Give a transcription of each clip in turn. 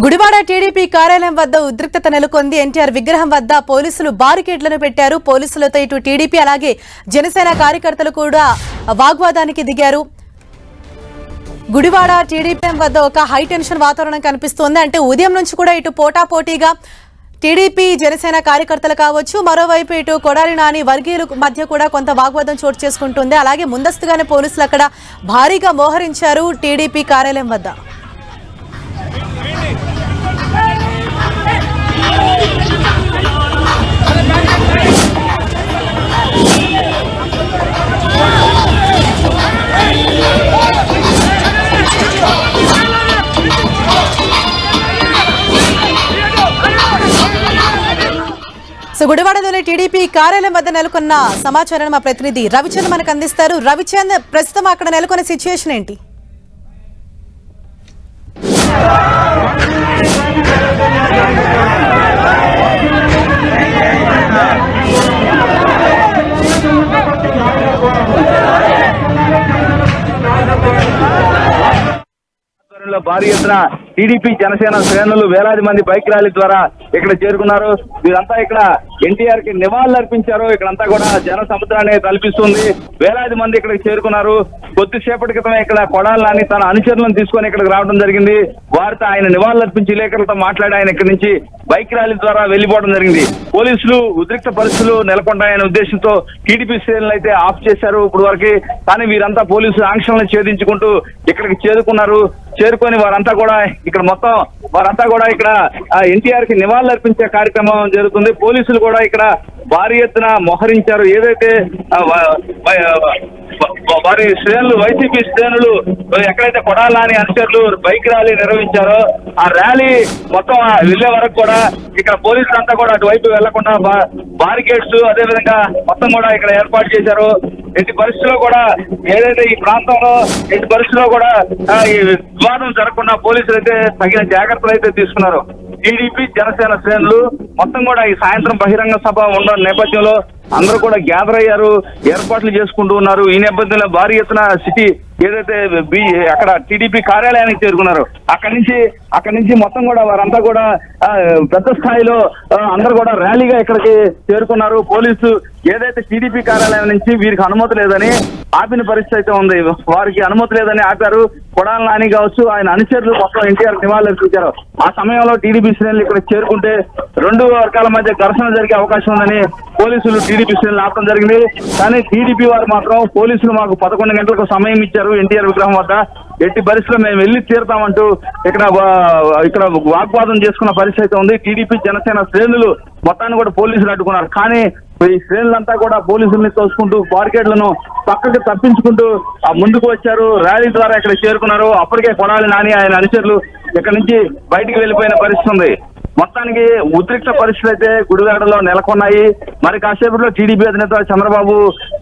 Gudivada TDP కార్యాలయం వద్ద ఉద్రిక్తత నెలకొంది. ఎన్టీఆర్ విగ్రహం వద్ద పోలీసులు బారికేడ్లను పెట్టారు. పోలీసులతో ఇటు టీడీపీ అలాగే జనసేన కార్యకర్తలు కూడా వాగ్వాదానికి దిగారు. గుడివాడ టీడీపీ వద్ద ఒక హై టెన్షన్ వాతావరణం కనిపిస్తోంది. అంటే ఉదయం నుంచి కూడా ఇటు పోటాపోటీగా టీడీపీ జనసేన కార్యకర్తలు కావచ్చు, మరోవైపు ఇటు కొడాలి నాని వర్గీయుల మధ్య కూడా కొంత వాగ్వాదం చోటు చేసుకుంటుంది. అలాగే ముందస్తుగానే పోలీసులు అక్కడ భారీగా మోహరించారు టీడీపీ కార్యాలయం వద్ద. గుడివాడలోని టీడీపీ కార్యాలయం వద్ద నెలకొన్న సమాచారాన్ని మా ప్రతినిధి రవిచంద్ మనకు అందిస్తారు. రవిచంద్, ప్రస్తుతం అక్కడ నెలకొన్న సిచ్యువేషన్ ఏంటి? భారీ ఎత్తున టీడీపీ జనసేన శ్రేణులు వేలాది మంది బైక్ ర్యాలీ ద్వారా ఇక్కడ చేరుకున్నారు. వీరంతా ఇక్కడ ఎన్టీఆర్ కి నివాళులు అర్పించారు. ఇక్కడంతా కూడా జన సముద్రాన్ని తలపిస్తుంది. వేలాది మంది ఇక్కడికి చేరుకున్నారు. కొద్దిసేపటి క్రితమే ఇక్కడ కొడాలి నాని తన అనుచరులను తీసుకొని ఇక్కడికి రావడం జరిగింది. వారితో ఆయన నివాళులు అర్పించి విలేకరులతో మాట్లాడి ఆయన ఇక్కడి నుంచి బైక్ ర్యాలీ ద్వారా వెళ్లిపోవడం జరిగింది. పోలీసులు ఉద్రిక్త పరిస్థితులు నెలకొంటాయనే ఉద్దేశంతో టీడీపీ శ్రేణులు అయితే ఆఫ్ చేశారు ఇప్పుడు వరకు. కానీ వీరంతా పోలీసు ఆంక్షలను ఛేదించుకుంటూ ఇక్కడికి చేరుకున్నారు. చేరుకొని వారంతా కూడా ఇక్కడ ఎన్టీఆర్ కి నివాళులు అర్పించే కార్యక్రమం జరుగుతుంది. పోలీసులు కూడా ఇక్కడ భారీ ఎత్తున మోహరించారు. ఏదైతే వారి శ్రేణులు వైసీపీ శ్రేణులు ఎక్కడైతే కొడాలి నాని అనుచరులు బైక్ ర్యాలీ నిర్వహించారో ఆ ర్యాలీ మొత్తం వెళ్లే వరకు కూడా ఇక్కడ పోలీసులు అంతా కూడా అటువైపు వెళ్లకుండా బారికేడ్స్ అదేవిధంగా మొత్తం కూడా ఇక్కడ ఏర్పాటు చేశారు. ఎట్టి పరిస్థితుల్లో కూడా ఏదైతే ఈ ప్రాంతంలో ఎట్టి పరిస్థితుల్లో కూడా ఈ వివాదం జరగకుండా పోలీసులు అయితే తగిన జాగ్రత్తలు అయితే తీసుకున్నారు. టీడీపీ జనసేన శ్రేణులు మొత్తం కూడా ఈ సాయంత్రం బహిరంగ సభ ఉన్న నేపథ్యంలో అందరూ కూడా గ్యాదర్ అయ్యారు, ఏర్పాట్లు చేసుకుంటూ ఉన్నారు. ఈ నేపథ్యంలో భారీ ఎత్తున సిటీ ఏదైతే అక్కడ టీడీపీ కార్యాలయానికి చేరుకున్నారు. అక్కడి నుంచి మొత్తం కూడా వారంతా కూడా పెద్ద స్థాయిలో అందరూ కూడా ర్యాలీగా ఇక్కడికి చేరుకున్నారు. పోలీసు ఏదైతే టీడీపీ కార్యాలయం నుంచి వీరికి అనుమతి లేదని ఆపిన పరిస్థితి అయితే ఉంది. వారికి అనుమతి లేదని ఆపారు. కొడాలి నాని కావచ్చు, ఆయన అనుచరులు మొత్తం ఎన్టీఆర్ నివాళులు అర్పించారు. ఆ సమయంలో టీడీపీ శ్రేణులు ఇక్కడ చేరుకుంటే రెండు వర్గాల మధ్య ఘర్షణ జరిగే అవకాశం ఉందని పోలీసులు టీడీపీ శ్రేణులు ఆపడం జరిగింది. కానీ టీడీపీ వారు మాత్రం పోలీసులు మాకు 11 గంటలకు సమయం ఇచ్చారు ఎన్టీఆర్ విగ్రహం వద్ద, ఎట్టి పరిస్థితుల్లో మేము వెళ్లి తీరుతామంటూ ఇక్కడ వాగ్వాదం చేసుకున్న పరిస్థితి ఉంది. టీడీపీ జనసేన శ్రేణులు మొత్తాన్ని కూడా పోలీసులు అడ్డుకున్నారు. కానీ ఈ శ్రేణులంతా కూడా పోలీసుల్ని తోసుకుంటూ బారికేడ్లను పక్కకి తప్పించుకుంటూ ముందుకు వచ్చారు. ర్యాలీ ద్వారా ఇక్కడ చేరుకున్నారు. అప్పటికే కొడాలి నాని ఆయన అనుచరులు ఇక్కడ నుంచి బయటికి వెళ్లిపోయిన పరిస్థితి ఉంది. మొత్తానికి ఉద్రిక్త పరిస్థితులు అయితే గుడివాడలో నెలకొన్నాయి. మరి కాసేపట్లో టీడీపీ అధినేత చంద్రబాబు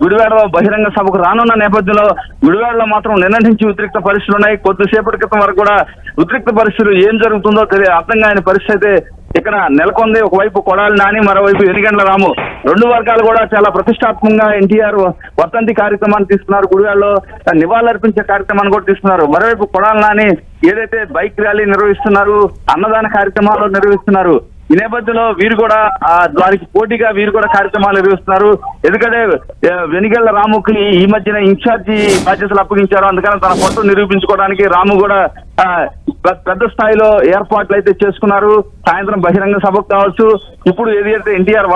గుడివాడలో బహిరంగ సభకు రానున్న నేపథ్యంలో గుడివాడలో మాత్రం నిన్న నుంచి ఉద్రిక్త పరిస్థితులు ఉన్నాయి. కొద్దిసేపటి క్రితం వరకు కూడా ఉద్రిక్త పరిస్థితులు ఏం జరుగుతుందో అర్థం కాని పరిస్థితి అయితే ఇక్కడ నెలకొంది. ఒకవైపు కొడాలి నాని, మరోవైపు ఎనిగండ్ల రాము, రెండు వర్గాలు కూడా చాలా ప్రతిష్టాత్మకంగా ఎన్టీఆర్ వర్ధంతి కార్యక్రమాన్ని తీసుకున్నారు. గుడివాడలో నివాళులు అర్పించే కార్యక్రమాన్ని కూడా తీసుకున్నారు. మరోవైపు కొడాలి నాని ఏదైతే బైక్ ర్యాలీ నిర్వహిస్తున్నారు, అన్నదాన కార్యక్రమాలు నిర్వహిస్తున్నారు. ఈ నేపథ్యంలో వీరు కూడా దానికి పోటీగా వీరు కూడా కార్యక్రమాలు నిర్వహిస్తున్నారు. ఎందుకంటే వెనిగళ్ల రాముకి ఈ మధ్యన ఇన్ఛార్జి బాధ్యతలు అప్పగించారు. అందుకని తన పొట్టు నిరూపించుకోవడానికి రాము కూడా పెద్ద స్థాయిలో ఏర్పాట్లు అయితే చేసుకున్నారు. సాయంత్రం బహిరంగ సభకు కావచ్చు, ఇప్పుడు ఏదైతే ఎన్టీఆర్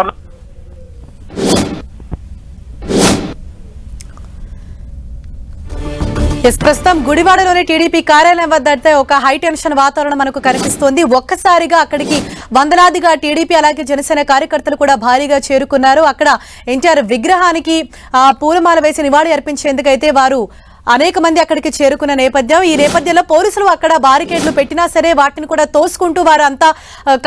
ప్రస్తుతం గుడివాడలోని టీడీపీ కార్యాలయం వద్ద అయితే ఒక హై టెన్షన్ వాతావరణం మనకు కనిపిస్తోంది. ఒక్కసారిగా అక్కడికి వందలాదిగా టీడీపీ అలాగే జనసేన కార్యకర్తలు కూడా భారీగా చేరుకున్నారు. అక్కడ ఎన్టీఆర్ విగ్రహానికి పూలమాల వేసి నివాళి అర్పించేందుకైతే వారు అనేక మంది అక్కడికి చేరుకున్న నేపథ్యం. ఈ నేపథ్యంలో పోలీసులు అక్కడ బారికేడ్లు పెట్టినా సరే వాటిని కూడా తోసుకుంటూ వారు అంతా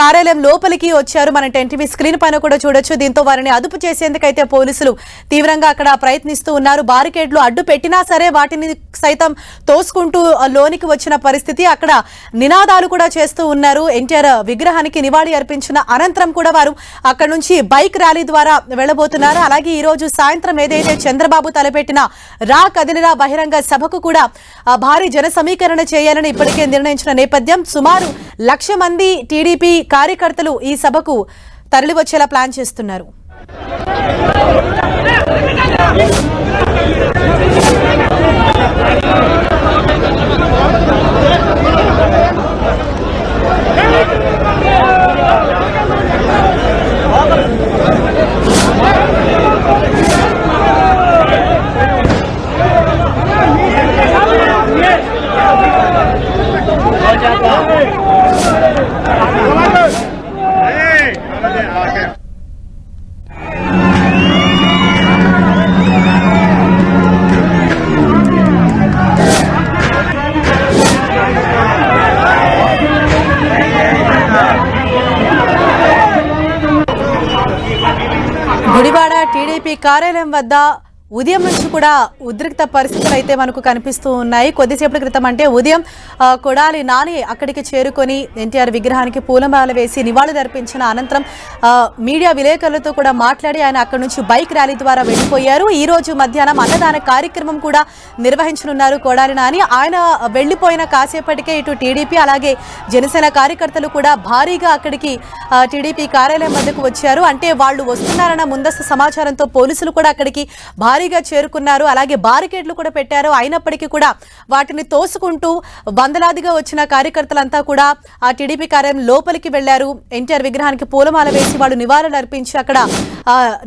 కార్యాలయం లోపలికి వచ్చారు. మన ఎన్టీవీ స్క్రీన్ పైన కూడా చూడొచ్చు. దీంతో వారిని అదుపు చేసేందుకైతే పోలీసులు తీవ్రంగా అక్కడ ప్రయత్నిస్తూ ఉన్నారు. బారికేడ్లు అడ్డు పెట్టినా సరే వాటిని సైతం తోసుకుంటూ లోనికి వచ్చిన పరిస్థితి. అక్కడ నినాదాలు కూడా చేస్తూ ఉన్నారు. ఎన్టీఆర్ విగ్రహానికి నివాళి అర్పించిన అనంతరం కూడా వారు అక్కడ నుంచి బైక్ ర్యాలీ ద్వారా వెళ్లబోతున్నారు. అలాగే ఈ రోజు సాయంత్రం ఏదైతే చంద్రబాబు తలపెట్టిన రా కదిలిరా బహిరంగ బహిరంగ సభకు కూడా భారీ జన సమీకరణ చేయాలని ఇప్పటికే నిర్ణయించిన నేపథ్యం సుమారు 1,00,000 మంది టీడీపీ కార్యకర్తలు ఈ సభకు తరలివచ్చేలా ప్లాన్ చేస్తున్నారు. గుడివాడ టీడీపీ కార్యాలయం వద్ద ఉదయం నుంచి కూడా ఉద్రిక్త పరిస్థితులు అయితే మనకు కనిపిస్తూ ఉన్నాయి. కొద్దిసేపటి క్రితం అంటే ఉదయం కొడాలి నాని అక్కడికి చేరుకొని ఎన్టీఆర్ విగ్రహానికి పూలమాల వేసి నివాళులర్పించిన అనంతరం మీడియా విలేకరులతో కూడా మాట్లాడి ఆయన అక్కడి నుంచి బైక్ ర్యాలీ ద్వారా వెళ్లిపోయారు. ఈ రోజు మధ్యాహ్నం అన్నదాన కార్యక్రమం కూడా నిర్వహించనున్నారు కొడాలి నాని. ఆయన వెళ్లిపోయిన కాసేపటికే ఇటు టీడీపీ అలాగే జనసేన కార్యకర్తలు కూడా భారీగా అక్కడికి టీడీపీ కార్యాలయం వద్దకు వచ్చారు. అంటే వాళ్ళు వస్తున్నారన్న ముందస్తు సమాచారంతో పోలీసులు కూడా అక్కడికి భారీగా చేరుకున్నారు. అలాగే బారికేడ్లు కూడా పెట్టారు. అయినప్పటికీ కూడా వాటిని తోసుకుంటూ వందలాదిగా వచ్చిన కార్యకర్తలంతా కూడా ఆ టీడీపీ కార్యాలయం లోపలికి వెళ్లారు. ఎన్టీఆర్ విగ్రహానికి పూలమాల వేసి వాళ్ళు నివాళులు అర్పించి అక్కడ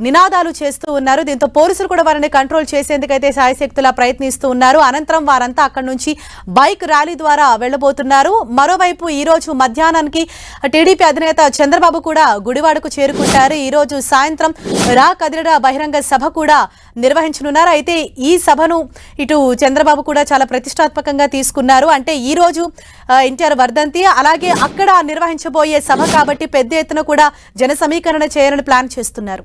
నినాదాలు చేస్తూ ఉన్నారు. దీంతో పోలీసులు కూడా వారిని కంట్రోల్ చేసేందుకైతే శాయశక్తులా ప్రయత్నిస్తూ ఉన్నారు. అనంతరం వారంతా అక్కడి నుంచి బైక్ ర్యాలీ ద్వారా వెళ్లబోతున్నారు. మరోవైపు ఈ రోజు మధ్యాహ్నానికి టీడీపీ అధినేత చంద్రబాబు కూడా గుడివాడకు చేరుకుంటారు. ఈ రోజు సాయంత్రం రా కదిలిరా బహిరంగ సభ కూడా నిర్వహించనున్నారు. అయితే ఈ సభను ఇటు చంద్రబాబు కూడా చాలా ప్రతిష్టాత్మకంగా తీసుకున్నారు. అంటే ఈ రోజు ఎన్టీఆర్ వర్ధంతి అలాగే అక్కడ నిర్వహించబోయే సభ కాబట్టి పెద్ద ఎత్తున కూడా జన సమీకరణ చేయాలని ప్లాన్ చేస్తున్నారు.